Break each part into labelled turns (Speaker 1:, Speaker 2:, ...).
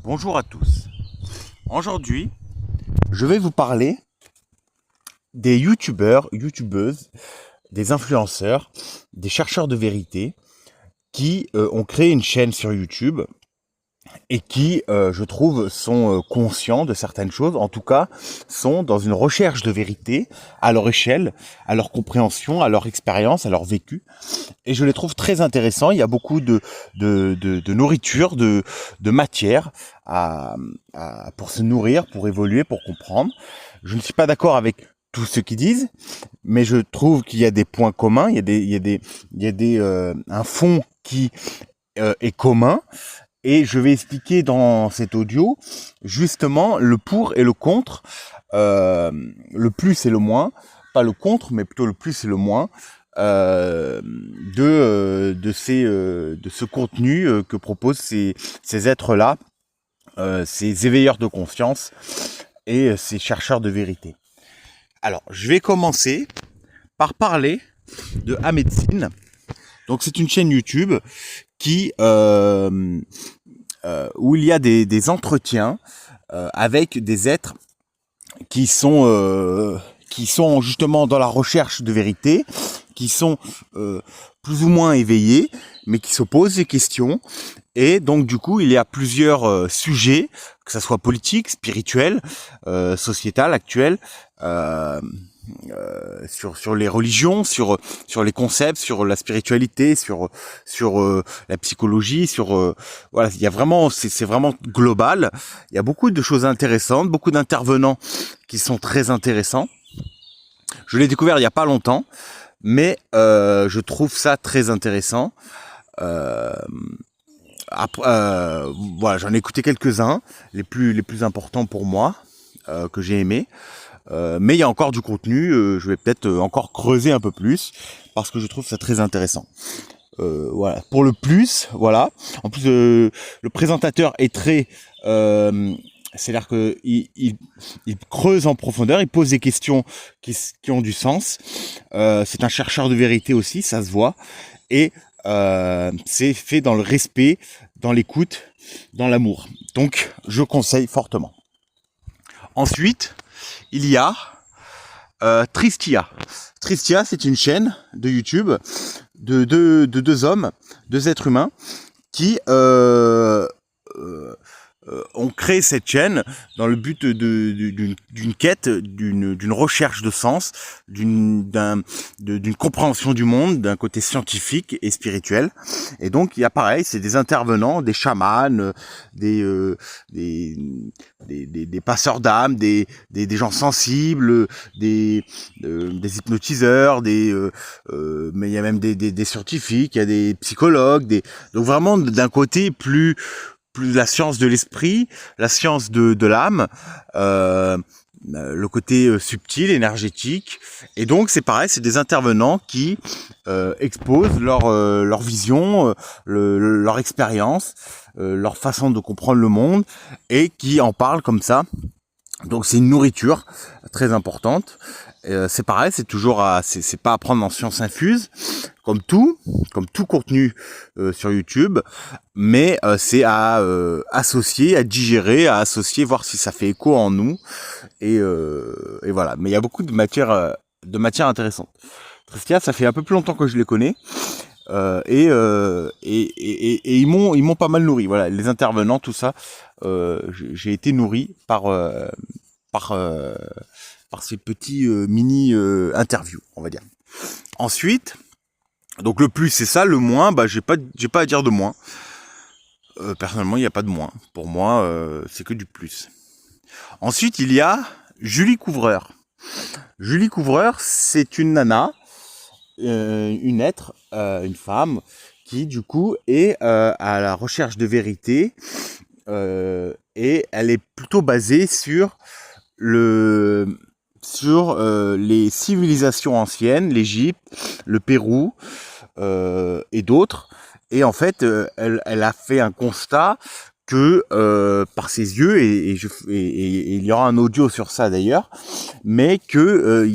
Speaker 1: Bonjour à tous. Aujourd'hui, je vais vous parler des youtubeurs, youtubeuses, des influenceurs, des chercheurs de vérité qui ont créé une chaîne sur YouTube et qui, je trouve, sont conscients de certaines choses, en tout cas, sont dans une recherche de vérité à leur échelle, à leur compréhension, à leur expérience, à leur vécu. Et je les trouve très intéressants. Il y a beaucoup de nourriture, de matière pour se nourrir, pour évoluer, pour comprendre. Je ne suis pas d'accord avec tout ce qu'ils disent, mais je trouve qu'il y a des points communs, il y a un fond qui est commun. Et je vais expliquer dans cet audio justement le pour et le contre, le plus et le moins, pas le contre, mais plutôt le plus et le moins de ce contenu que proposent ces êtres-là, ces éveilleurs de conscience et ces chercheurs de vérité. Alors, je vais commencer par parler de Ahmedzine. Donc, c'est une chaîne YouTube qui où il y a des entretiens avec des êtres qui sont justement dans la recherche de vérité, qui sont plus ou moins éveillés, mais qui se posent des questions. Et donc du coup, il y a plusieurs sujets, que ça soit politique, spirituel, sociétal, actuel, sur les religions, sur les concepts, sur la spiritualité, sur la psychologie, voilà, il y a vraiment, c'est vraiment global. Il y a beaucoup de choses intéressantes, beaucoup d'intervenants qui sont très intéressants. Je l'ai découvert il y a pas longtemps, mais je trouve ça très intéressant. Voilà, j'en ai écouté quelques-uns, les plus importants pour moi, que j'ai aimé. Mais il y a encore du contenu, je vais peut-être encore creuser un peu plus, parce que je trouve ça très intéressant. Voilà. Pour le plus, voilà. En plus, le présentateur est très... c'est-à-dire que il creuse en profondeur, il pose des questions qui ont du sens. C'est un chercheur de vérité aussi, ça se voit. Et c'est fait dans le respect, dans l'écoute, dans l'amour. Donc, je conseille fortement. Ensuite, il y a Tristia. Tristia, c'est une chaîne de YouTube de deux hommes, deux êtres humains, qui ont créé cette chaîne dans le but d'une quête, d'une recherche de sens, d'une compréhension du monde, d'un côté scientifique et spirituel. Et donc il y a pareil, c'est des intervenants, des chamans, des passeurs d'âme, des gens sensibles, des hypnotiseurs, mais il y a même des scientifiques, il y a des psychologues, donc vraiment d'un côté plus la science de l'esprit, la science de l'âme, le côté subtil, énergétique. Et donc c'est pareil, c'est des intervenants qui exposent leur vision, leur expérience, leur façon de comprendre le monde, et qui en parlent comme ça. Donc c'est une nourriture très importante. C'est pareil, c'est toujours c'est pas à prendre en science infuse, comme tout contenu sur YouTube, mais c'est à associer, à digérer, à associer, voir si ça fait écho en nous, et voilà. Mais il y a beaucoup de matière intéressante. Tristia, ça fait un peu plus longtemps que je les connais. Et ils m'ont pas mal nourri. Voilà, les intervenants, tout ça, j'ai été nourri par ces petits mini interviews, on va dire. Ensuite, donc le plus c'est ça, le moins, bah j'ai pas à dire de moins. Personnellement, il n'y a pas de moins. Pour moi, c'est que du plus. Ensuite, il y a Julie Couvreur. Julie Couvreur, c'est une nana, une femme qui du coup est à la recherche de vérité, et elle est plutôt basée sur les civilisations anciennes, l'Égypte, le Pérou et d'autres. Et en fait, elle a fait un constat que par ses yeux, et il y aura un audio sur ça d'ailleurs, mais que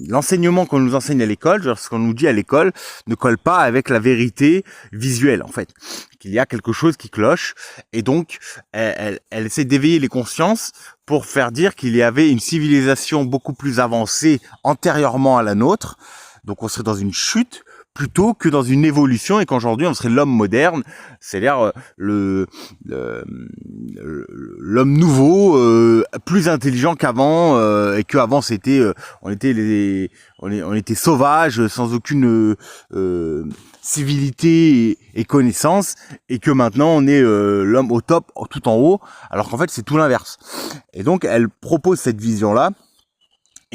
Speaker 1: l'enseignement qu'on nous enseigne à l'école, ce qu'on nous dit à l'école, ne colle pas avec la vérité visuelle en fait, qu'il y a quelque chose qui cloche, et donc elle essaie d'éveiller les consciences pour faire dire qu'il y avait une civilisation beaucoup plus avancée antérieurement à la nôtre, donc on serait dans une chute plutôt que dans une évolution, et qu'aujourd'hui on serait l'homme moderne, c'est-à-dire l'homme nouveau, plus intelligent qu'avant, et qu'avant c'était on était sauvages sans aucune civilité et connaissance, et que maintenant on est l'homme au top, tout en haut, alors qu'en fait c'est tout l'inverse. Et donc elle propose cette vision-là.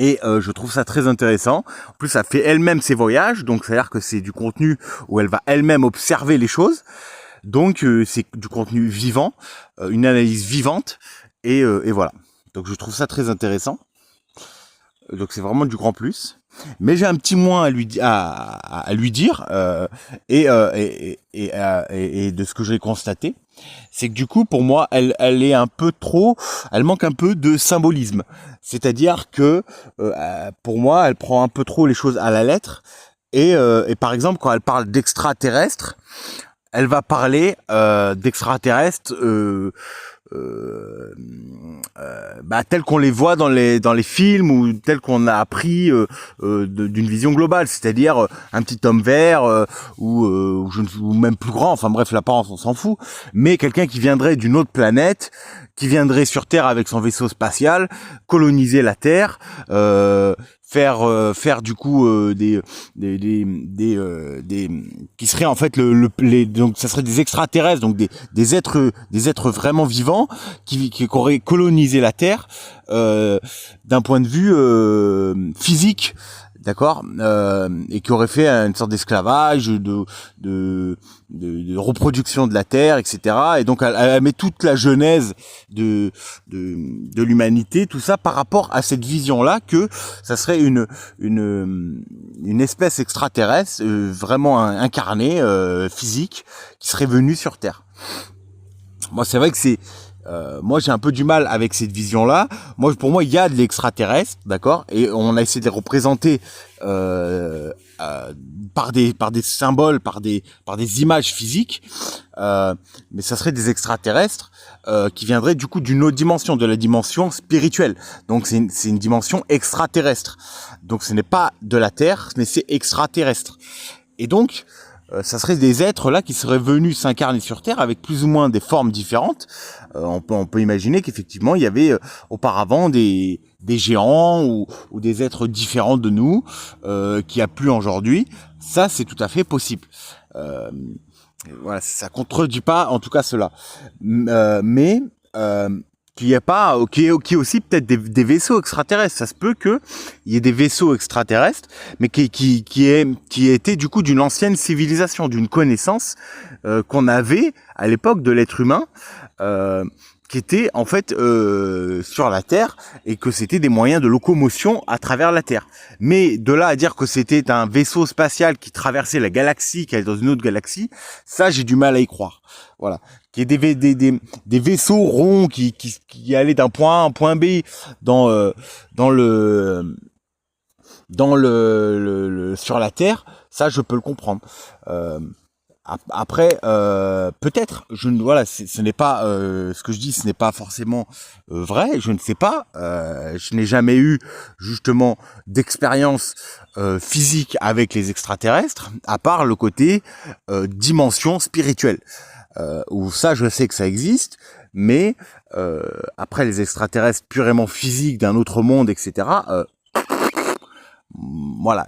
Speaker 1: Et je trouve ça très intéressant. En plus, elle fait elle-même ses voyages, donc c'est-à-dire que c'est du contenu où elle va elle-même observer les choses. Donc c'est du contenu vivant, une analyse vivante, et voilà. Donc je trouve ça très intéressant. Donc c'est vraiment du grand plus. Mais j'ai un petit moins à lui dire, et de ce que j'ai constaté, c'est que du coup pour moi elle est un peu trop, elle manque un peu de symbolisme. C'est-à-dire que pour moi elle prend un peu trop les choses à la lettre, et par exemple quand elle parle d'extraterrestres, elle va parler d'extraterrestres tels qu'on les voit dans les films, ou tels qu'on a appris d'une vision globale, c'est-à-dire un petit homme vert ou même plus grand, enfin bref, l'apparence on s'en fout, mais quelqu'un qui viendrait d'une autre planète, qui viendrait sur Terre avec son vaisseau spatial, coloniser la Terre, faire du coup des qui seraient en fait donc ça serait des extraterrestres, donc des êtres vraiment vivants qui auraient colonisé la Terre d'un point de vue physique, d'accord, et qui auraient fait une sorte d'esclavage, de reproduction de la Terre, etc. Et donc elle met toute la genèse de l'humanité, tout ça par rapport à cette vision-là, que ça serait une espèce extraterrestre vraiment incarnée, physique, qui serait venue sur Terre. Moi, c'est vrai que moi j'ai un peu du mal avec cette vision-là. Pour moi, il y a de l'extraterrestre, d'accord, et on a essayé de les représenter par des symboles, par des images physiques, mais ça serait des extraterrestres qui viendraient du coup d'une autre dimension, de la dimension spirituelle. Donc c'est une dimension extraterrestre. Donc ce n'est pas de la Terre, mais c'est extraterrestre. Et donc ça serait des êtres là qui seraient venus s'incarner sur Terre avec plus ou moins des formes différentes. On peut imaginer qu'effectivement il y avait auparavant des géants ou des êtres différents de nous qu'il n'y a plus aujourd'hui. Ça c'est tout à fait possible. Voilà, ça contredit pas en tout cas cela. Mais qu'il n'y a pas, qu'il y ait aussi peut-être des vaisseaux extraterrestres. Ça se peut que il y ait des vaisseaux extraterrestres, mais qui étaient du coup d'une ancienne civilisation, d'une connaissance qu'on avait à l'époque de l'être humain, qui était en fait sur la Terre, et que c'était des moyens de locomotion à travers la Terre. Mais de là à dire que c'était un vaisseau spatial qui traversait la galaxie, qui allait dans une autre galaxie, ça j'ai du mal à y croire. Voilà, qu'il y ait des vaisseaux ronds qui allaient d'un point A à un point B dans sur la Terre, ça je peux le comprendre. Après, peut-être, ce n'est pas ce que je dis, ce n'est pas forcément vrai. Je ne sais pas. Je n'ai jamais eu justement d'expérience physique avec les extraterrestres, à part le côté dimension spirituelle. Où ça, je sais que ça existe, mais après les extraterrestres purement physiques d'un autre monde, etc. Voilà,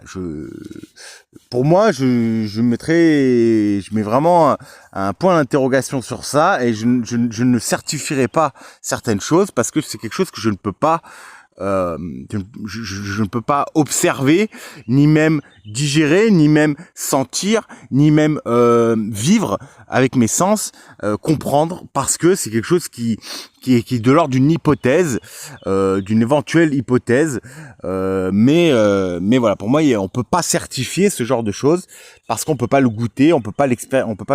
Speaker 1: pour moi, je mets vraiment un point d'interrogation sur ça, et je ne certifierai pas certaines choses parce que c'est quelque chose que je ne peux pas, je ne peux pas observer, ni même digérer, ni même sentir, ni même vivre avec mes sens, comprendre, parce que c'est quelque chose qui est de l'ordre d'une hypothèse, d'une éventuelle hypothèse, mais voilà, pour moi on peut pas certifier ce genre de choses parce qu'on peut pas le goûter, on peut pas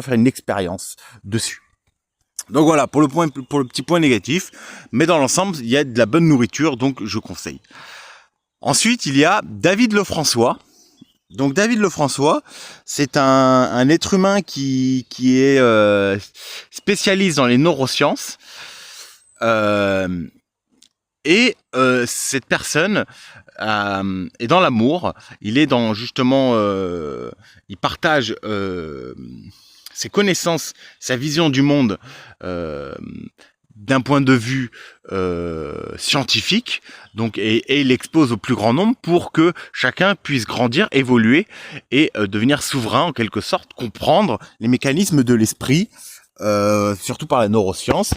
Speaker 1: faire une expérience dessus. Donc voilà, pour le petit point négatif. Mais dans l'ensemble, il y a de la bonne nourriture, donc je conseille. Ensuite, il y a David Lefrançois. Donc David Lefrançois, c'est un être humain qui est spécialiste dans les neurosciences. Cette personne est dans l'amour. Il est dans justement, il partage ses connaissances, sa vision du monde d'un point de vue scientifique, donc et il expose au plus grand nombre pour que chacun puisse grandir, évoluer et devenir souverain en quelque sorte, comprendre les mécanismes de l'esprit, surtout par la neuroscience.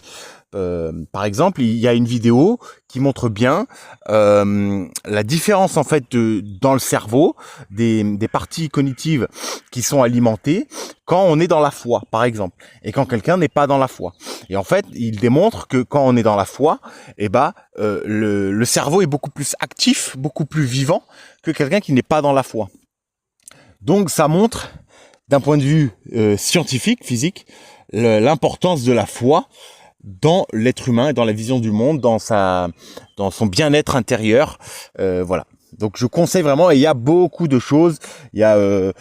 Speaker 1: Par exemple, il y a une vidéo qui montre bien la différence en fait dans le cerveau des parties cognitives qui sont alimentées quand on est dans la foi, par exemple, et quand quelqu'un n'est pas dans la foi. Et en fait, il démontre que quand on est dans la foi, le cerveau est beaucoup plus actif, beaucoup plus vivant que quelqu'un qui n'est pas dans la foi. Donc, ça montre, d'un point de vue scientifique, physique, l'importance de la foi dans l'être humain et dans la vision du monde, dans son bien-être intérieur, voilà. Donc je conseille vraiment, et il y a beaucoup de choses. Il y a le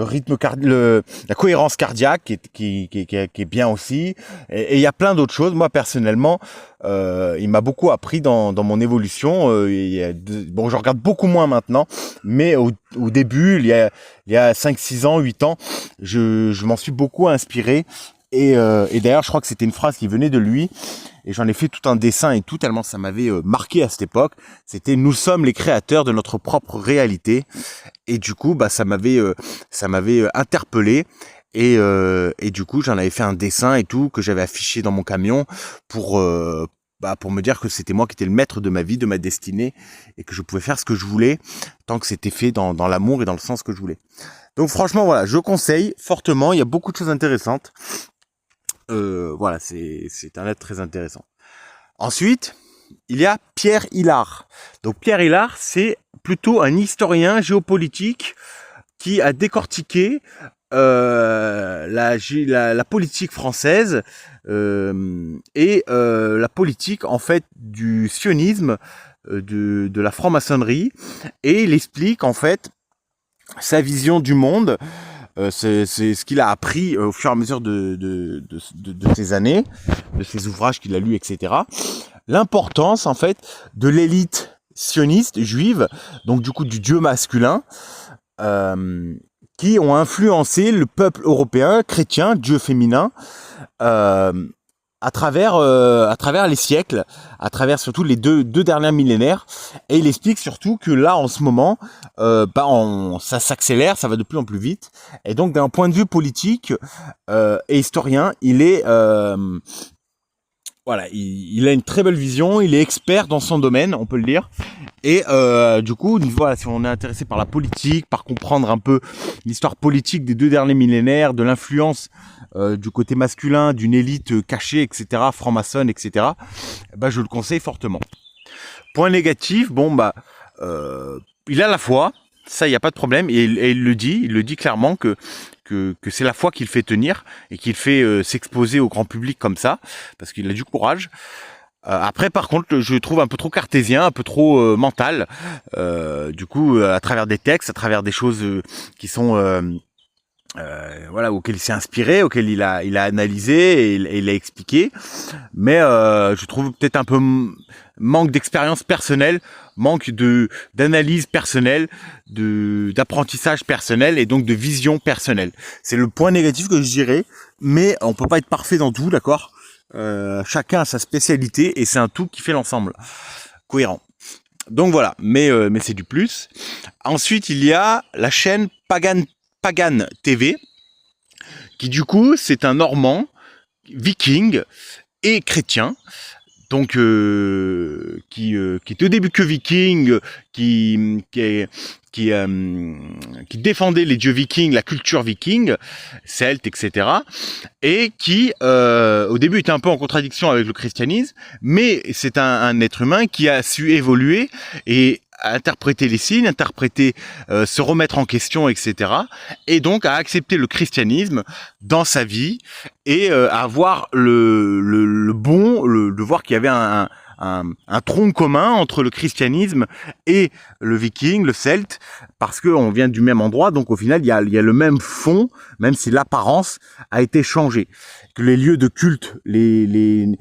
Speaker 1: rythme la cohérence cardiaque qui est bien aussi, et il y a plein d'autres choses. Moi personnellement, il m'a beaucoup appris dans mon évolution. Bon, je regarde beaucoup moins maintenant, mais au début, il y a 5-6 ans, 8 ans, je m'en suis beaucoup inspiré. Et d'ailleurs, je crois que c'était une phrase qui venait de lui, et j'en ai fait tout un dessin et tout, tellement ça m'avait marqué à cette époque. C'était: nous sommes les créateurs de notre propre réalité. Et du coup, ça m'avait interpellé. Et du coup, j'en avais fait un dessin et tout que j'avais affiché dans mon camion pour me dire que c'était moi qui étais le maître de ma vie, de ma destinée, et que je pouvais faire ce que je voulais tant que c'était fait dans l'amour et dans le sens que je voulais. Donc franchement, voilà, je conseille fortement. Il y a beaucoup de choses intéressantes. Voilà, c'est un être très intéressant. Ensuite, il y a Pierre Hillard. Donc Pierre Hillard, c'est plutôt un historien géopolitique qui a décortiqué la politique française et la politique en fait du sionisme, de la franc-maçonnerie, et il explique en fait sa vision du monde. C'est ce qu'il a appris au fur et à mesure de ses années, de ses ouvrages qu'il a lus, etc. L'importance en fait de l'élite sioniste juive, donc du coup du dieu masculin, qui ont influencé le peuple européen chrétien, dieu féminin, à travers les siècles, à travers surtout les deux derniers millénaires. Et il explique surtout que là, en ce moment, ça s'accélère, ça va de plus en plus vite. Et donc, d'un point de vue politique et historien, il est il a une très belle vision, il est expert dans son domaine, on peut le dire. Et du coup, voilà, si on est intéressé par la politique, par comprendre un peu l'histoire politique des 2 derniers millénaires, de l'influence du côté masculin, d'une élite cachée, etc., franc-maçonne, etc., je le conseille fortement. Point négatif, il a la foi, ça, il n'y a pas de problème, et il le dit clairement que c'est la foi qui le fait tenir et qui le fait s'exposer au grand public comme ça, parce qu'il a du courage. Après, par contre, je trouve un peu trop cartésien, un peu trop mental, du coup, à travers des textes, à travers des choses qui sont auxquelles il s'est inspiré, auxquelles il a analysé et il a expliqué, mais je trouve peut-être un peu manque d'expérience personnelle, manque d'analyse personnelle, d'apprentissage personnel et donc de vision personnelle. C'est le point négatif que je dirais, mais on peut pas être parfait dans tout, d'accord ? Chacun a sa spécialité et c'est un tout qui fait l'ensemble cohérent. Donc voilà, mais c'est du plus. Ensuite, il y a la chaîne Pagan TV, qui du coup, c'est un Normand, viking et chrétien, donc qui était au début que viking, qui défendait les dieux vikings, la culture viking, celte, etc. Et qui, au début, était un peu en contradiction avec le christianisme, mais c'est un être humain qui a su évoluer et à interpréter les signes, se remettre en question, etc. Et donc à accepter le christianisme dans sa vie et à voir de voir qu'il y avait un tronc commun entre le christianisme et le viking, le celte, parce qu'on vient du même endroit, donc au final il y a le même fond, même si l'apparence a été changée. Que les lieux de culte, les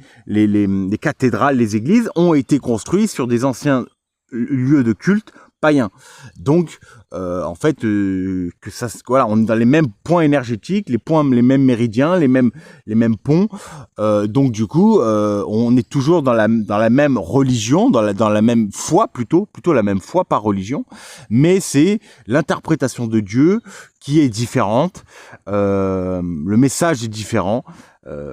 Speaker 1: cathédrales, les églises ont été construits sur des anciens lieux de culte païens. Donc en fait voilà, on est dans les mêmes points énergétiques, les mêmes méridiens, les mêmes ponts. Donc du coup on est toujours dans la même religion, dans la même foi, plutôt la même foi par religion, mais c'est l'interprétation de Dieu qui est différente, le message est différent.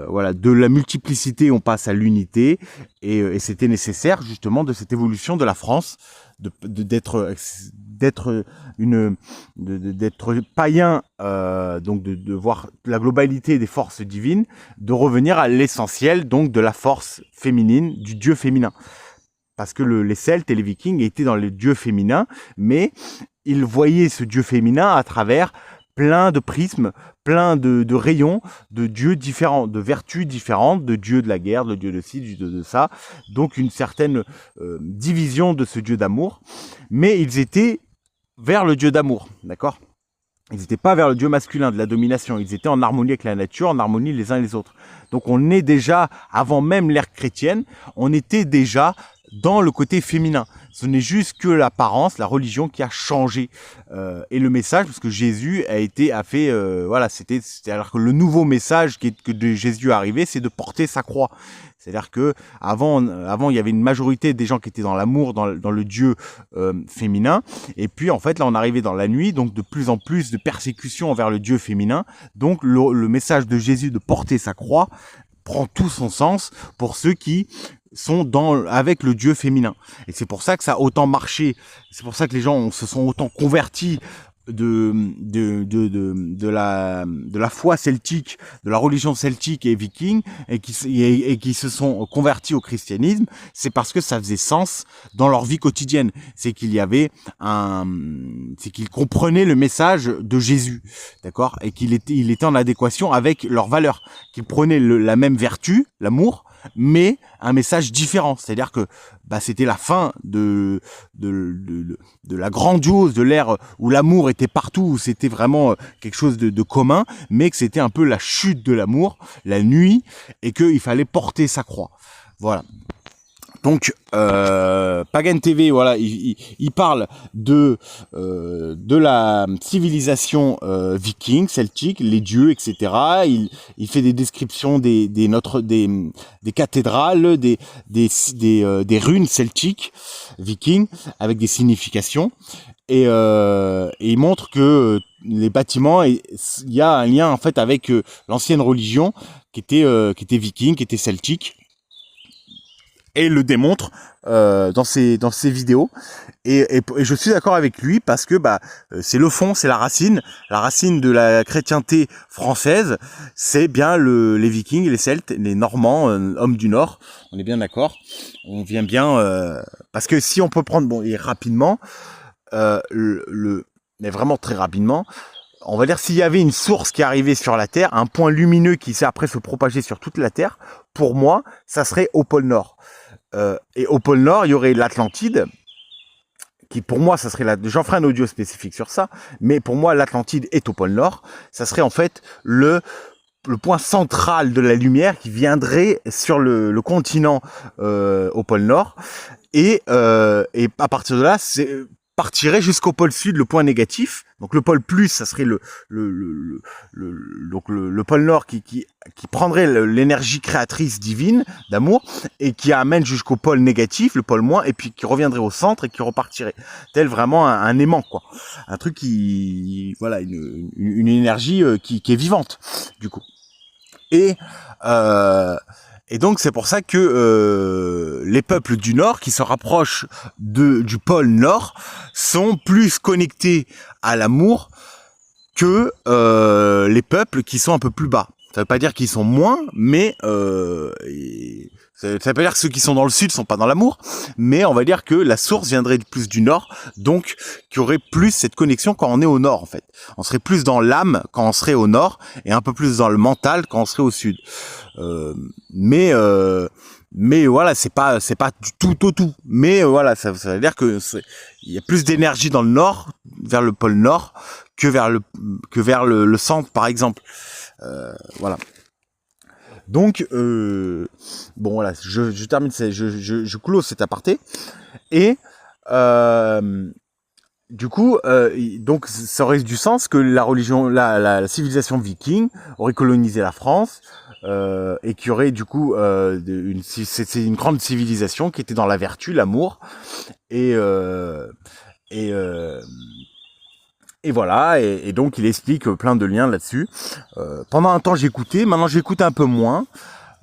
Speaker 1: Voilà, de la multiplicité on passe à l'unité, et c'était nécessaire justement de cette évolution de la France, d'être païen, donc de voir la globalité des forces divines, de revenir à l'essentiel, donc de la force féminine, du dieu féminin. Parce que les Celtes et les Vikings étaient dans le dieu féminin, mais ils voyaient ce dieu féminin à travers plein de prismes, plein de rayons, de dieux différents, de vertus différentes, de dieux de la guerre, de dieux de ci, de dieux de ça. Donc une certaine division de ce dieu d'amour. Mais ils étaient vers le dieu d'amour, d'accord ? Ils n'étaient pas vers le dieu masculin de la domination. Ils étaient en harmonie avec la nature, en harmonie les uns et les autres. Donc on est déjà, avant même l'ère chrétienne, on était déjà dans le côté féminin. Ce n'est juste que l'apparence, la religion qui a changé, et le message, parce que Jésus voilà, c'était alors que le nouveau message que de Jésus est arrivé, c'est de porter sa croix. C'est-à-dire que avant il y avait une majorité des gens qui étaient dans l'amour, dans le Dieu féminin, et puis en fait là on arrivait dans la nuit, donc de plus en plus de persécutions envers le Dieu féminin. Donc le message de Jésus de porter sa croix prend tout son sens pour ceux qui sont avec le Dieu féminin. Et c'est pour ça que ça a autant marché. C'est pour ça que les gens se sont autant convertis de la foi celtique, de la religion celtique et viking, et qui se sont convertis au christianisme. C'est parce que ça faisait sens dans leur vie quotidienne. C'est qu'ils comprenaient le message de Jésus, d'accord, et il était en adéquation avec leurs valeurs, qu'ils prenaient la même vertu, l'amour, mais un message différent. C'est-à-dire que c'était la fin de la grandiose, de l'ère où l'amour était partout, où c'était vraiment quelque chose de commun, mais que c'était un peu la chute de l'amour, la nuit, et qu'il fallait porter sa croix. Voilà. Donc Pagan TV, voilà, il parle de la civilisation viking, celtique, les dieux, etc. Il fait des descriptions des cathédrales, des runes celtiques, vikings, avec des significations. Et il montre que les bâtiments, il y a un lien en fait avec l'ancienne religion qui était viking, qui était celtique. Et il le démontre dans ses vidéos, et je suis d'accord avec lui, parce que c'est le fond, c'est la racine de la chrétienté française, c'est bien les Vikings, les Celtes, les Normands, hommes du Nord. On est bien d'accord. On vient bien parce que si on peut prendre et rapidement mais vraiment très rapidement. On va dire, s'il y avait une source qui arrivait sur la Terre, un point lumineux qui s'est après se propager sur toute la Terre, pour moi, ça serait au pôle Nord. Et au pôle Nord, il y aurait l'Atlantide, qui pour moi, ça serait j'en ferai un audio spécifique sur ça, mais pour moi, l'Atlantide est au pôle Nord. Ça serait en fait le point central de la lumière qui viendrait sur le continent au pôle Nord. Et à partir de là, partirait jusqu'au pôle sud, le point négatif. Donc le pôle plus, ça serait le pôle nord qui prendrait l'énergie créatrice divine d'amour, et qui amène jusqu'au pôle négatif, le pôle moins, et puis qui reviendrait au centre et qui repartirait. Tel vraiment un aimant, quoi. Un truc voilà, une énergie qui est vivante, du coup. Et donc c'est pour ça que les peuples du Nord qui se rapprochent du pôle Nord sont plus connectés à l'amour que les peuples qui sont un peu plus bas. Ça veut pas dire qu'ils sont moins, mais ça veut pas dire que ceux qui sont dans le sud sont pas dans l'amour, mais on va dire que la source viendrait plus du nord, donc qu'il y aurait plus cette connexion quand on est au nord en fait. On serait plus dans l'âme quand on serait au nord et un peu plus dans le mental quand on serait au sud. Mais voilà, c'est pas du tout au tout. Mais voilà, ça veut dire que il y a plus d'énergie dans le nord, vers le pôle nord, que vers le centre par exemple. Voilà. Donc bon voilà, je termine, je close cet aparté et du coup donc ça aurait du sens que la religion, la civilisation viking aurait colonisé la France et qu'il y aurait du coup c'est une grande civilisation qui était dans la vertu, l'amour et voilà, et donc il explique plein de liens là-dessus. Pendant un temps j'écoutais, maintenant j'écoute un peu moins.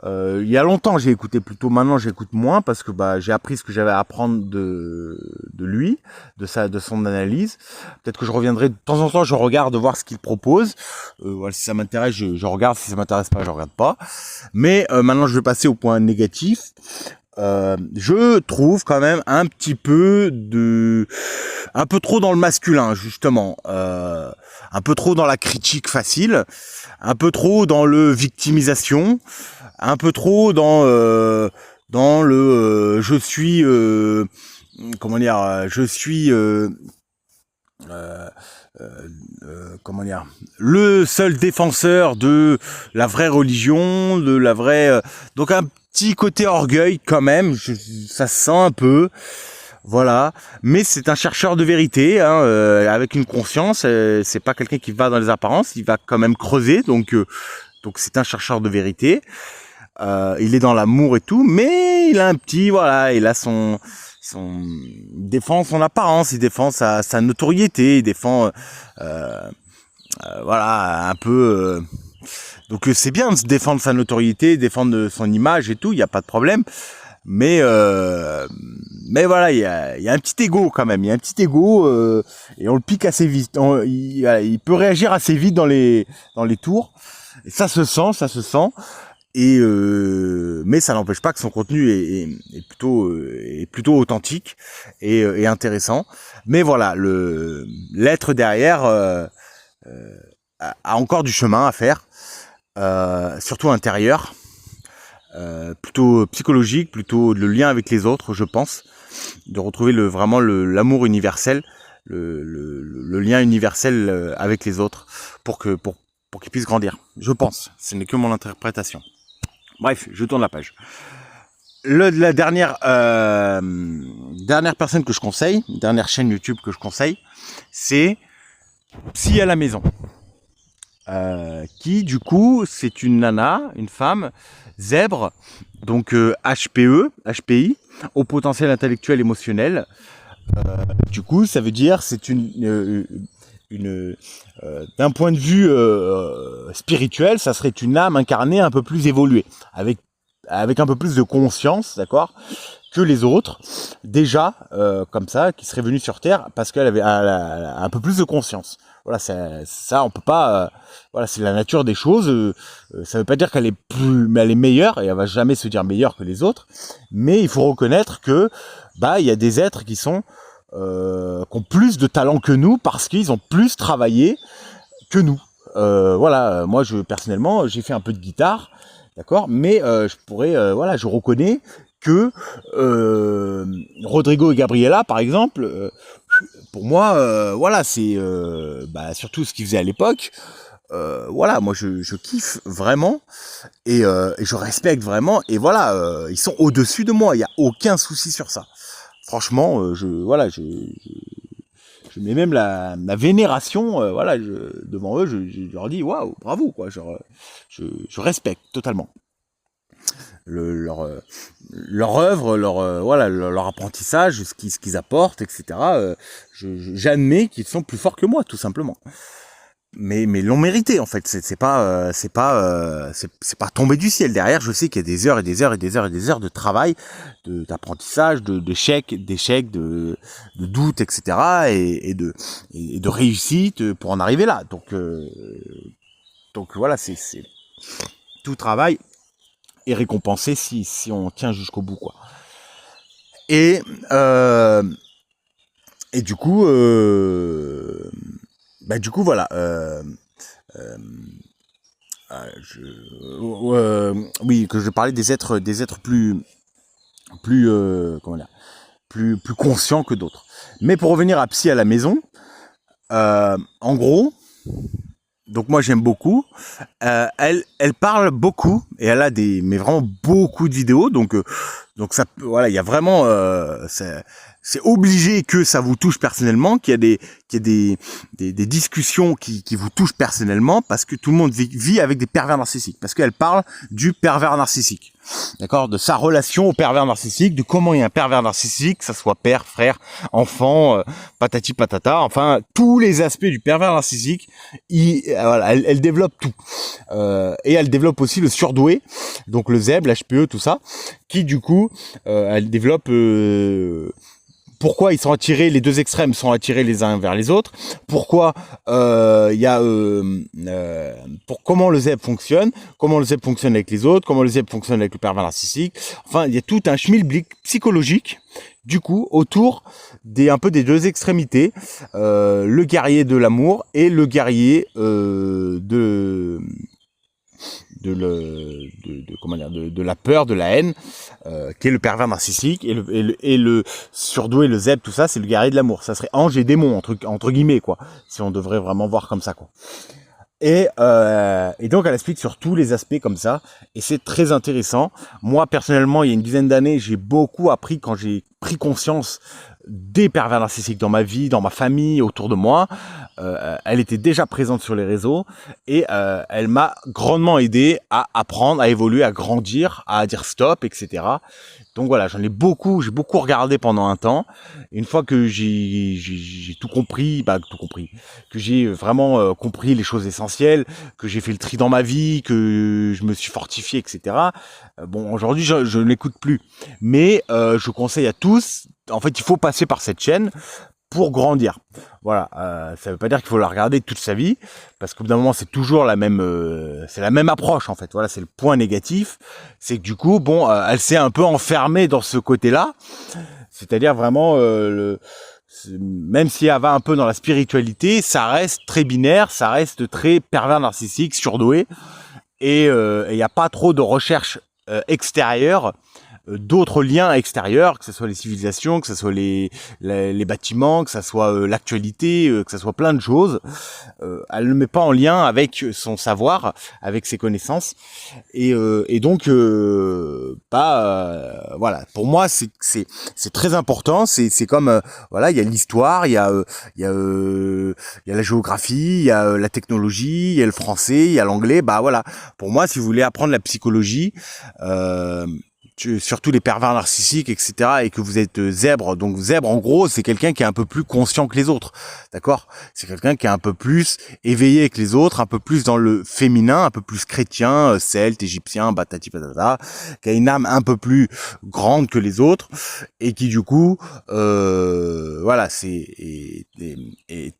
Speaker 1: Il y a longtemps j'ai écouté plutôt, maintenant j'écoute moins parce que j'ai appris ce que j'avais à apprendre de lui, de son analyse. Peut-être que je reviendrai de temps en temps, je regarde voir ce qu'il propose. Voilà, si ça m'intéresse, je regarde, si ça m'intéresse pas, je regarde pas. Mais maintenant je vais passer au point négatif. Je trouve quand même un peu trop dans le masculin justement, un peu trop dans la critique facile, un peu trop dans le victimisation, un peu trop dans le je suis comment dire, je suis comment dire, le seul défenseur de la vraie religion, de la vraie donc un petit côté orgueil quand même, ça se sent un peu, voilà, mais c'est un chercheur de vérité, hein, avec une conscience, c'est pas quelqu'un qui va dans les apparences, il va quand même creuser, donc c'est un chercheur de vérité, il est dans l'amour et tout, mais il a un petit, voilà, il a il défend son apparence, il défend sa notoriété, il défend voilà un peu donc c'est bien de se défendre sa notoriété, défendre son image et tout, il n'y a pas de problème, mais voilà, il y a un petit ego quand même, il y a un petit ego et on le pique assez vite, il peut réagir assez vite dans les tours, et ça se sent. Et mais ça n'empêche pas que son contenu est plutôt authentique et intéressant. Mais voilà, l'être derrière a encore du chemin à faire, surtout intérieur, plutôt psychologique, plutôt le lien avec les autres, je pense, de retrouver vraiment l'amour universel, le lien universel avec les autres, pour qu'il puisse grandir. Je pense, ce n'est que mon interprétation. Bref, je tourne la page. La dernière personne que je conseille, dernière chaîne YouTube que je conseille, c'est Psy à la maison. Qui du coup, c'est une nana, une femme, zèbre, donc HPI, au potentiel intellectuel émotionnel. Du coup, ça veut dire c'est d'un point de vue spirituel, ça serait une âme incarnée un peu plus évoluée, avec un peu plus de conscience, d'accord, que les autres, déjà, comme ça, qui seraient venus sur Terre parce qu'elle avait un peu plus de conscience. Voilà, ça on peut pas, voilà, c'est la nature des choses. Ça veut pas dire qu'elle est mais elle est meilleure, et elle va jamais se dire meilleure que les autres, mais il faut reconnaître que il y a des êtres qui ont plus de talent que nous parce qu'ils ont plus travaillé que nous. Voilà, moi personnellement j'ai fait un peu de guitare, d'accord, mais je pourrais, voilà, je reconnais que Rodrigo et Gabriela par exemple, pour moi, voilà, c'est surtout ce qu'ils faisaient à l'époque. Voilà, moi je kiffe vraiment et je respecte vraiment, et voilà, ils sont au-dessus de moi, il y a aucun souci sur ça. Franchement, je mets même la vénération, voilà, devant eux, je leur dis waouh, bravo, quoi, genre, je respecte totalement leur œuvre, voilà, leur apprentissage, ce qu'ils apportent, etc. J'admets qu'ils sont plus forts que moi, tout simplement. Mais l'ont mérité en fait. C'est pas tombé du ciel. Derrière, je sais qu'il y a des heures et des heures et des heures et des heures de travail, d'apprentissage, d'échecs, de doutes, etc. et de réussite pour en arriver là. Donc voilà, Tout travail est récompensé si on tient jusqu'au bout, quoi. Et du coup, voilà. Oui, que je parlais des êtres plus comment dire, plus conscients que d'autres. Mais pour revenir à Psy à la maison, en gros, donc moi j'aime beaucoup. Elle parle beaucoup et elle a mais vraiment beaucoup de vidéos. Donc ça, voilà, il y a vraiment, c'est obligé que ça vous touche personnellement, qu'il y a des discussions qui vous touchent personnellement, parce que tout le monde vit avec des pervers narcissiques, parce qu'elle parle du pervers narcissique. D'accord, de sa relation au pervers narcissique, de comment il y a un pervers narcissique, que ça soit père, frère, enfant, patati patata, enfin tous les aspects du pervers narcissique. Voilà, elle développe tout, et elle développe aussi le surdoué, donc le ZEB, l'HPE, tout ça, qui du coup, elle développe pourquoi ils sont attirés, les deux extrêmes sont attirés les uns vers les autres, pourquoi il y a pour comment le ZEB fonctionne avec les autres, comment le ZEB fonctionne avec le pervers narcissique. Enfin, il y a tout un schmilblick psychologique du coup autour un peu des deux extrémités, le guerrier de l'amour et le guerrier de la peur, de la haine, qui est le pervers narcissique, et le surdoué, le ZEB, tout ça, c'est le guerrier de l'amour. Ça serait ange et démon, entre guillemets, quoi, si on devrait vraiment voir comme ça, quoi. Et donc elle explique sur tous les aspects comme ça, et c'est très intéressant. Moi personnellement, il y a une dizaine d'années, j'ai beaucoup appris quand j'ai pris conscience des pervers narcissiques dans ma vie, dans ma famille, autour de moi. Elle était déjà présente sur les réseaux, et elle m'a grandement aidé à apprendre, à évoluer, à grandir, à dire stop, etc. Donc voilà, j'ai beaucoup regardé pendant un temps. Et une fois que j'ai tout compris, que j'ai vraiment compris les choses essentielles, que j'ai fait le tri dans ma vie, que je me suis fortifié, etc. Bon, aujourd'hui, je n'écoute plus. Mais je conseille à tous, en fait, il faut passer par cette chaîne pour grandir. Voilà, ça veut pas dire qu'il faut la regarder toute sa vie, parce qu'au bout d'un moment c'est toujours la même approche en fait. Voilà, c'est le point négatif, c'est que du coup, bon, elle s'est un peu enfermée dans ce côté-là, c'est-à-dire vraiment même si elle va un peu dans la spiritualité, ça reste très binaire, ça reste très pervers narcissique, surdoué, et il n'y a pas trop de recherche extérieure, d'autres liens extérieurs, que ce soit les civilisations, que ce soit les bâtiments, que ce soit l'actualité, que ce soit plein de choses. Elle ne met pas en lien avec son savoir, avec ses connaissances, et donc voilà. Pour moi, c'est très important. C'est comme voilà, il y a l'histoire, il y a la géographie, il y a la technologie, il y a le français, il y a l'anglais. Bah voilà. Pour moi, si vous voulez apprendre la psychologie, surtout les pervers narcissiques, etc., et que vous êtes zèbre. Donc zèbre, en gros, c'est quelqu'un qui est un peu plus conscient que les autres, d'accord? C'est quelqu'un qui est un peu plus éveillé que les autres, un peu plus dans le féminin, un peu plus chrétien, celte, égyptien, batati patata, qui a une âme un peu plus grande que les autres, et qui du coup, voilà, et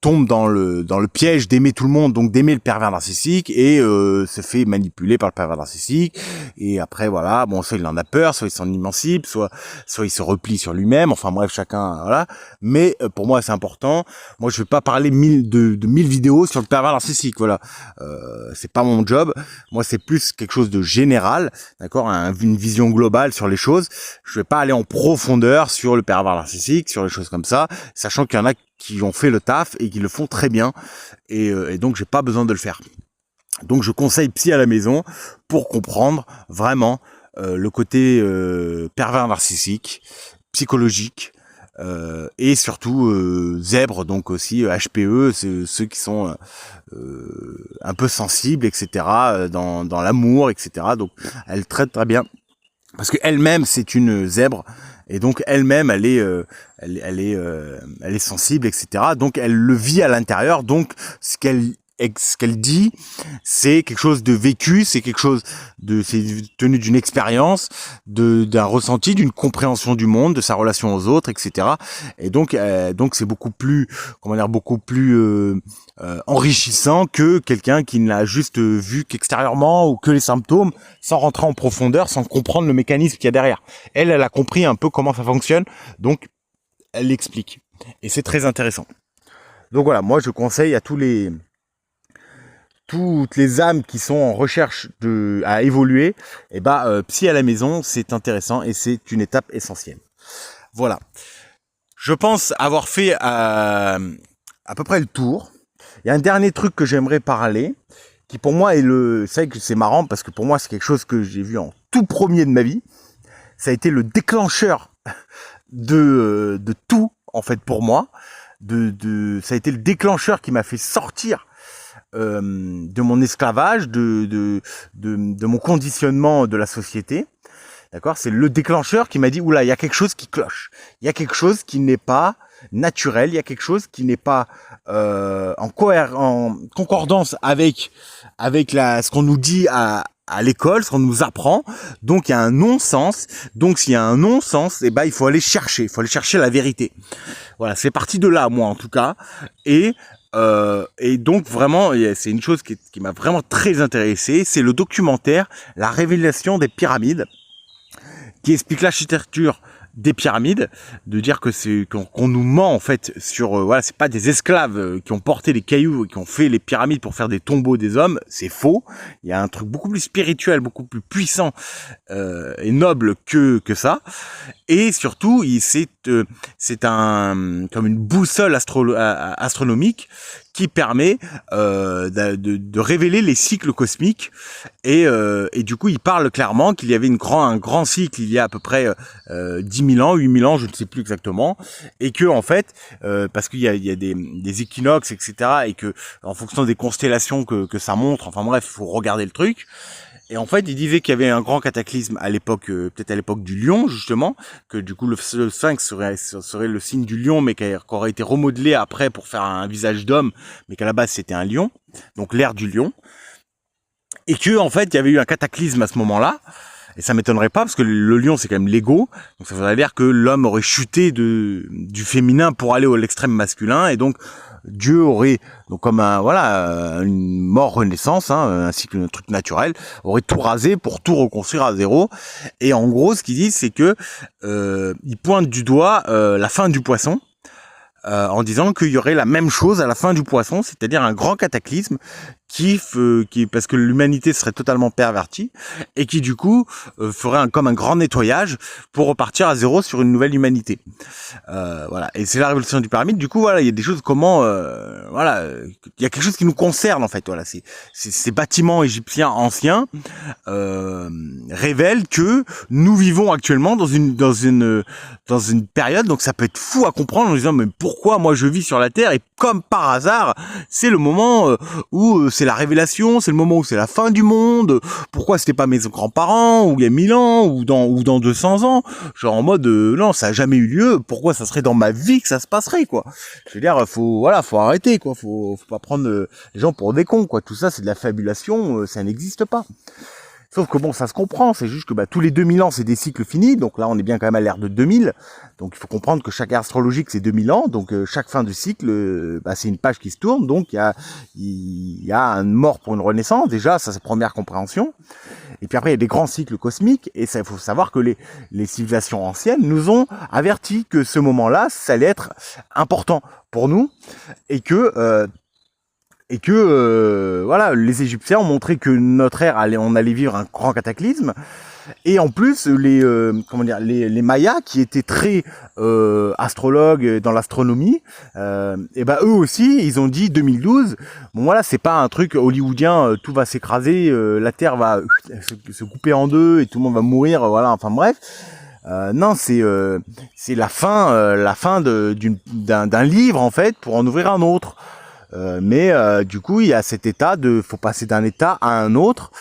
Speaker 1: tombe dans le piège d'aimer tout le monde, donc d'aimer le pervers narcissique, et se fait manipuler par le pervers narcissique, et après voilà, bon, ça il en a peur, soit il s'en immensible, soit il se replie sur lui-même, enfin bref, chacun, voilà. Mais pour moi c'est important. Moi je vais pas parler de 1000 vidéos sur le pervers narcissique, voilà. C'est pas mon job. Moi c'est plus quelque chose de général, d'accord, une vision globale sur les choses. Je vais pas aller en profondeur sur le pervers narcissique, sur les choses comme ça, sachant qu'il y en a qui ont fait le taf et qui le font très bien, et donc j'ai pas besoin de le faire. Donc je conseille Psy à la maison pour comprendre vraiment le côté pervers narcissique, psychologique, et surtout zèbre, donc aussi HPE, ceux qui sont un peu sensibles, etc., dans l'amour, etc. Donc elle traite très bien, parce qu'elle-même c'est une zèbre, et donc elle-même elle est sensible, etc. Donc elle le vit à l'intérieur, donc ce qu'elle ce qu'elle dit, c'est quelque chose de vécu, c'est tenu d'une expérience, d'un ressenti, d'une compréhension du monde, de sa relation aux autres, etc. Et donc c'est beaucoup plus, enrichissant que quelqu'un qui ne l'a juste vu qu'extérieurement ou que les symptômes, sans rentrer en profondeur, sans comprendre le mécanisme qu'il y a derrière. Elle a compris un peu comment ça fonctionne, donc elle l'explique. Et c'est très intéressant. Donc voilà, moi je conseille à toutes les âmes qui sont en recherche à évoluer, Psy à la maison, c'est intéressant et c'est une étape essentielle. Voilà. Je pense avoir fait à peu près le tour. Il y a un dernier truc que j'aimerais parler, qui pour moi c'est vrai que c'est marrant parce que pour moi c'est quelque chose que j'ai vu en tout premier de ma vie. Ça a été le déclencheur de tout en fait pour moi. Ça a été le déclencheur qui m'a fait sortir de mon esclavage, de mon conditionnement de la société. D'accord, c'est le déclencheur qui m'a dit oula, il y a quelque chose qui cloche, il y a quelque chose qui n'est pas naturel, il y a quelque chose qui n'est pas en concordance avec ce qu'on nous dit à l'école, ce qu'on nous apprend. Donc il y a un non-sens. Donc s'il y a un non-sens, il faut aller chercher, la vérité. Voilà, c'est parti de là, moi en tout cas. Et donc vraiment, c'est une chose qui m'a vraiment très intéressé. C'est le documentaire La révélation des pyramides, qui explique l'architecture des pyramides, de dire que qu'on nous ment en fait sur c'est pas des esclaves qui ont porté les cailloux et qui ont fait les pyramides pour faire des tombeaux des hommes, c'est faux. Il y a un truc beaucoup plus spirituel, beaucoup plus puissant et noble que ça. Et surtout, c'est comme une boussole astronomique qui permet de révéler les cycles cosmiques. Et du coup, il parle clairement qu'il y avait un grand cycle il y a à peu près 10 000 ans, 8 000 ans, je ne sais plus exactement. Et que en fait, parce qu'il y a des équinoxes, etc. Et que en fonction des constellations que ça montre, enfin bref, il faut regarder le truc. Et en fait, il disait qu'il y avait un grand cataclysme à l'époque, peut-être à l'époque du lion, justement, que du coup le sphinx serait le signe du lion, mais qui aurait été remodelé après pour faire un visage d'homme, mais qu'à la base c'était un lion, donc l'ère du lion. Et que en fait, il y avait eu un cataclysme à ce moment-là, et ça m'étonnerait pas, parce que le lion c'est quand même l'ego, donc ça voudrait dire que l'homme aurait chuté du féminin pour aller à l'extrême masculin, et donc Dieu aurait, donc comme une mort renaissance, ainsi qu'un truc naturel, aurait tout rasé pour tout reconstruire à zéro. Et en gros, ce qu'ils disent, c'est que ils pointent du doigt la fin du poisson, en disant qu'il y aurait la même chose à la fin du poisson, c'est-à-dire un grand cataclysme parce que l'humanité serait totalement pervertie et qui du coup ferait comme un grand nettoyage pour repartir à zéro sur une nouvelle humanité. Voilà, et c'est la révolution du pyramide. Du coup, voilà, il y a des choses il y a quelque chose qui nous concerne en fait. Voilà, ces bâtiments égyptiens anciens révèlent que nous vivons actuellement dans une période. Donc ça peut être fou à comprendre en disant mais pourquoi moi je vis sur la Terre, et comme par hasard c'est le moment où c'est la révélation, c'est le moment où c'est la fin du monde. Pourquoi c'était pas mes grands-parents, ou il y a 1000 ans, ou dans 200 ans, genre en mode non, ça a jamais eu lieu, pourquoi ça serait dans ma vie que ça se passerait, quoi. Je veux dire, faut arrêter, quoi, faut pas prendre les gens pour des cons, quoi. Tout ça c'est de la fabulation, ça n'existe pas. Sauf que bon, ça se comprend, c'est juste que tous les 2000 ans, c'est des cycles finis, donc là on est bien quand même à l'ère de 2000, donc il faut comprendre que chaque ère astrologique c'est 2000 ans, donc chaque fin de cycle, c'est une page qui se tourne, donc il y a une mort pour une renaissance, déjà, ça c'est la première compréhension, et puis après il y a des grands cycles cosmiques, et ça il faut savoir que les civilisations anciennes nous ont averti que ce moment-là, ça allait être important pour nous, et que les Égyptiens ont montré que notre ère on allait vivre un grand cataclysme, et en plus les Mayas qui étaient très astrologues dans l'astronomie, eux aussi ils ont dit 2012, bon voilà, c'est pas un truc hollywoodien, tout va s'écraser, la Terre va se couper en deux et tout le monde va mourir, voilà, enfin bref. Non, c'est la fin d'un livre en fait pour en ouvrir un autre. Mais du coup, il y a cet état faut passer d'un état à un autre,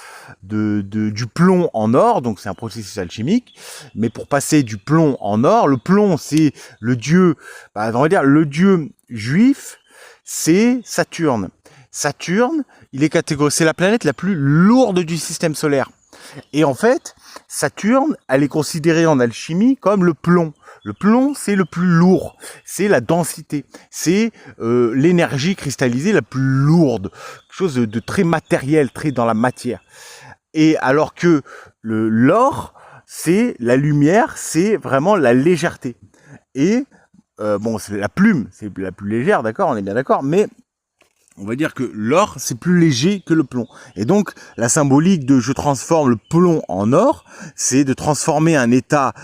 Speaker 1: du plomb en or, donc c'est un processus alchimique. Mais pour passer du plomb en or, le plomb c'est le dieu, on va dire le dieu juif, c'est Saturne. Saturne, il est catégorisé, c'est la planète la plus lourde du système solaire. Et en fait, Saturne, elle est considérée en alchimie comme le plomb. Le plomb, c'est le plus lourd, c'est la densité, c'est l'énergie cristallisée la plus lourde, quelque chose de très matériel, très dans la matière. Et alors que l'or, c'est la lumière, c'est vraiment la légèreté. Et bon, c'est la plume, c'est la plus légère, d'accord, on est bien d'accord, mais on va dire que l'or, c'est plus léger que le plomb. Et donc, la symbolique de je transforme le plomb en or, c'est de transformer un état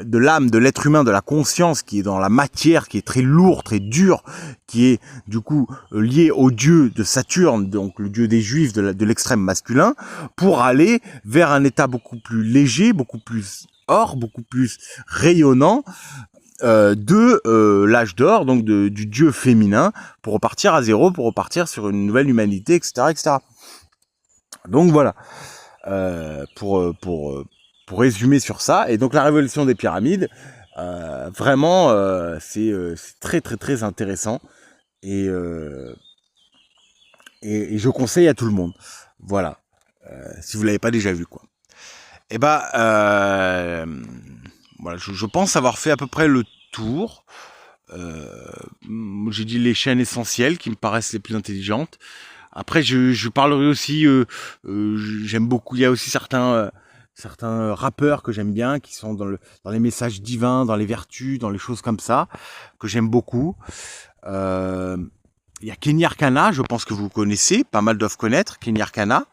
Speaker 1: de l'âme, de l'être humain, de la conscience qui est dans la matière, qui est très lourd, très dur, qui est du coup lié au dieu de Saturne, donc le dieu des Juifs de l'extrême masculin, pour aller vers un état beaucoup plus léger, beaucoup plus or, beaucoup plus rayonnant, de l'âge d'or, donc du dieu féminin, pour repartir à zéro, pour repartir sur une nouvelle humanité, etc., etc. Donc voilà, pour résumer sur ça. Et donc la révolution des pyramides, vraiment, c'est très très très intéressant, et je conseille à tout le monde. Voilà, si vous l'avez pas déjà vu, quoi. Et voilà, je pense avoir fait à peu près le tour. J'ai dit les chaînes essentielles qui me paraissent les plus intelligentes. Après, je parlerai aussi, j'aime beaucoup, il y a aussi certains rappeurs que j'aime bien, qui sont dans les messages divins, dans les vertus, dans les choses comme ça, que j'aime beaucoup. Il y a Kenny Arcana, je pense que vous connaissez, pas mal doivent connaître Kenny Arcana.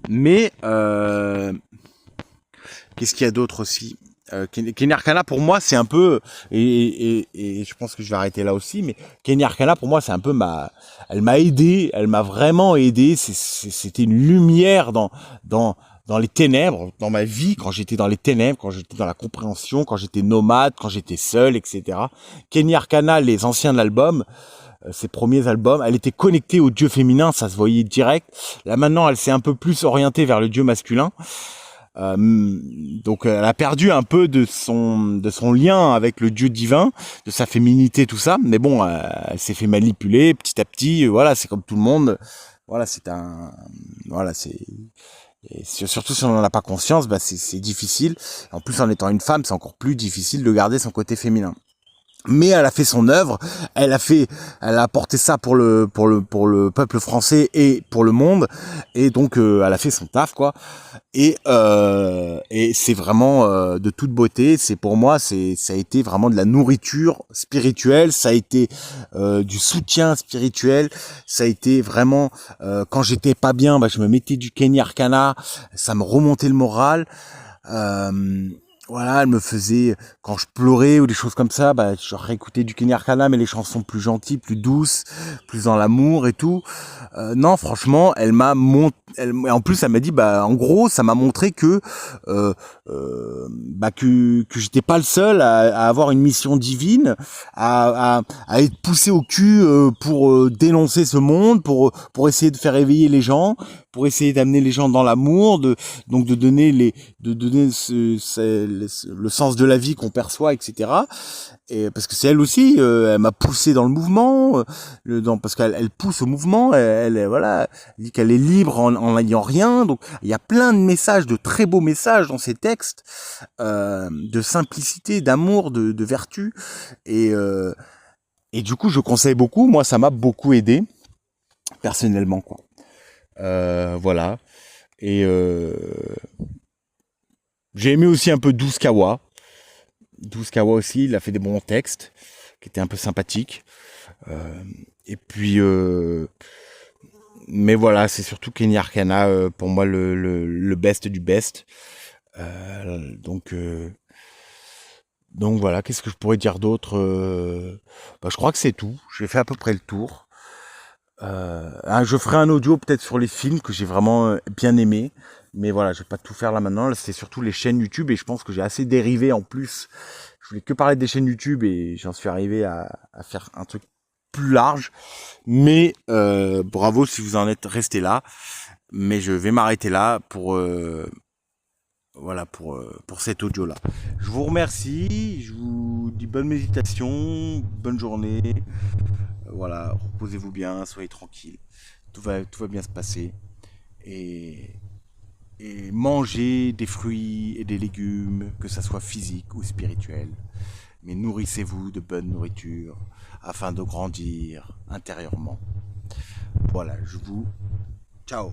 Speaker 1: Mais qu'est-ce qu'il y a d'autre aussi? Kenny Arcana, pour moi, c'est un peu, et je pense que je vais arrêter là aussi, mais Kenny Arcana, pour moi, c'est un peu elle m'a aidé, elle m'a vraiment aidé. C'était une lumière dans les ténèbres, dans ma vie, quand j'étais dans les ténèbres, quand j'étais dans la compréhension, quand j'étais nomade, quand j'étais seul, etc. Kenny Arcana, les anciens de l'album, ses premiers albums, elle était connectée au dieu féminin, ça se voyait direct. Là maintenant, elle s'est un peu plus orientée vers le dieu masculin. Donc elle a perdu un peu de son lien avec le dieu divin, de sa féminité, tout ça. Mais bon, elle s'est fait manipuler petit à petit. Voilà, c'est comme tout le monde. Voilà, et surtout si on n'en a pas conscience, c'est difficile. En plus, en étant une femme, c'est encore plus difficile de garder son côté féminin. Mais elle a fait son œuvre, elle a apporté ça pour le peuple français et pour le monde, et donc elle a fait son taf, quoi. Et c'est vraiment de toute beauté. C'est pour moi, ça a été vraiment de la nourriture spirituelle, ça a été du soutien spirituel, ça a été vraiment quand j'étais pas bien, je me mettais du Kenny Arcana, ça me remontait le moral. Voilà, elle me faisait, quand je pleurais ou des choses comme ça, je réécoutais du Kenny Arcana, mais les chansons plus gentilles, plus douces, plus dans l'amour et tout. Non, franchement, en plus, elle m'a dit, en gros, ça m'a montré que j'étais pas le seul à avoir une mission divine, à être poussé au cul pour dénoncer ce monde, pour essayer de faire éveiller les gens, pour essayer d'amener les gens dans l'amour, de donner le sens de la vie qu'on perçoit, etc. Et parce que c'est elle aussi, elle m'a poussé dans le mouvement, parce qu'elle pousse au mouvement, voilà, elle dit qu'elle est libre en n'ayant rien. Donc il y a plein de messages, de très beaux messages dans ces textes, de simplicité, d'amour, de vertu, et du coup je conseille beaucoup. Moi, ça m'a beaucoup aidé personnellement, quoi. Voilà. Et j'ai aimé aussi un peu Douce Kawa. Douce Kawa aussi, il a fait des bons textes qui étaient un peu sympathiques. Et puis, mais voilà, c'est surtout Kenny Arcana pour moi le best du best. Donc voilà, qu'est-ce que je pourrais dire d'autre? Je crois que c'est tout. J'ai fait à peu près le tour. Je ferai un audio peut-être sur les films que j'ai vraiment bien aimé, mais voilà, je vais pas tout faire là maintenant. Là, c'est surtout les chaînes YouTube, et je pense que j'ai assez dérivé en plus. Je voulais que parler des chaînes YouTube et j'en suis arrivé à faire un truc plus large. Mais bravo si vous en êtes resté là. Mais je vais m'arrêter là pour voilà, pour cet audio là. Je vous remercie, je vous dis bonne méditation, bonne journée. Voilà, reposez-vous bien, soyez tranquille. Tout va bien se passer. Et, et mangez des fruits et des légumes, que ça soit physique ou spirituel. Mais nourrissez-vous de bonne nourriture afin de grandir intérieurement. Voilà, je vous... Ciao.